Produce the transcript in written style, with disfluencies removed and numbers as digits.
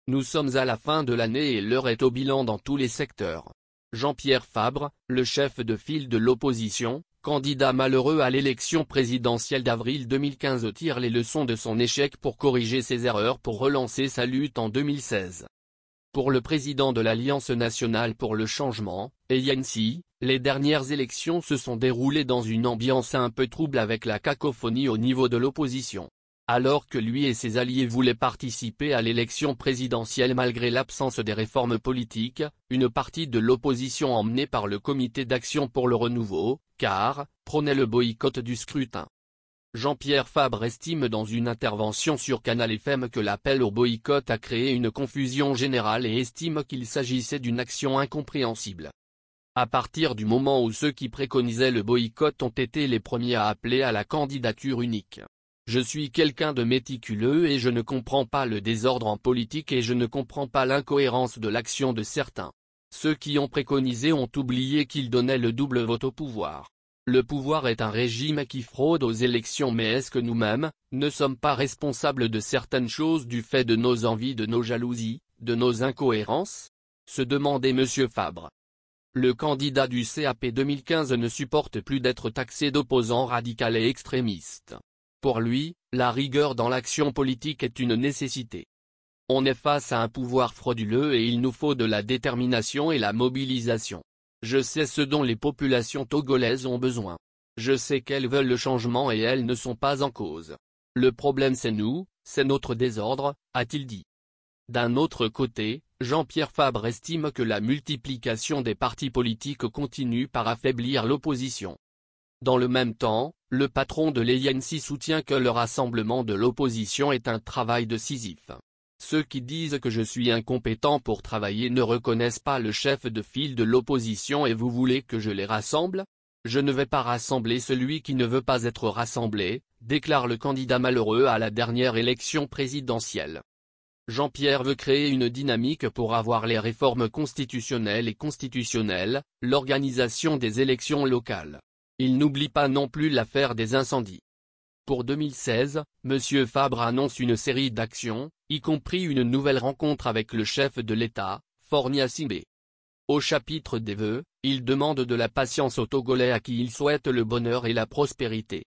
Nous sommes à la fin de l'année et l'heure est au bilan dans tous les secteurs. Jean-Pierre Fabre, le chef de file de l'opposition, candidat malheureux à l'élection présidentielle d'avril 2015, tire les leçons de son échec pour corriger ses erreurs pour relancer sa lutte en 2016. Pour le président de l'Alliance nationale pour le changement, ANC, les dernières élections se sont déroulées dans une ambiance un peu trouble avec la cacophonie au niveau de l'opposition. Alors que lui et ses alliés voulaient participer à l'élection présidentielle malgré l'absence des réformes politiques, une partie de l'opposition emmenée par le Comité d'action pour le renouveau, CAR, prônait le boycott du scrutin. Jean-Pierre Fabre estime dans une intervention sur Canal FM que l'appel au boycott a créé une confusion générale et estime qu'il s'agissait d'une action incompréhensible. À partir du moment où ceux qui préconisaient le boycott ont été les premiers à appeler à la candidature unique. Je suis quelqu'un de méticuleux et je ne comprends pas le désordre en politique et je ne comprends pas l'incohérence de l'action de certains. Ceux qui ont préconisé ont oublié qu'ils donnaient le double vote au pouvoir. Le pouvoir est un régime qui fraude aux élections, mais est-ce que nous-mêmes, ne sommes pas responsables de certaines choses du fait de nos envies, de nos jalousies, de nos incohérences? Se demandait M. Fabre. Le candidat du CAP 2015 ne supporte plus d'être taxé d'opposant radical et extrémiste. Pour lui, la rigueur dans l'action politique est une nécessité. On est face à un pouvoir frauduleux et il nous faut de la détermination et la mobilisation. Je sais ce dont les populations togolaises ont besoin. Je sais qu'elles veulent le changement et elles ne sont pas en cause. Le problème c'est nous, c'est notre désordre, a-t-il dit. D'un autre côté, Jean-Pierre Fabre estime que la multiplication des partis politiques continue par affaiblir l'opposition. Dans le même temps, le patron de l'ANC soutient que le rassemblement de l'opposition est un travail de Sisyphe. Ceux qui disent que je suis incompétent pour travailler ne reconnaissent pas le chef de file de l'opposition et vous voulez que je les rassemble? Je ne vais pas rassembler celui qui ne veut pas être rassemblé, déclare le candidat malheureux à la dernière élection présidentielle. Jean-Pierre veut créer une dynamique pour avoir les réformes constitutionnelles et constitutionnelles, l'organisation des élections locales. Il n'oublie pas non plus l'affaire des incendies. Pour 2016, M. Fabre annonce une série d'actions, y compris une nouvelle rencontre avec le chef de l'État, Faure Gnassingbé. Au chapitre des vœux, il demande de la patience aux Togolais à qui il souhaite le bonheur et la prospérité.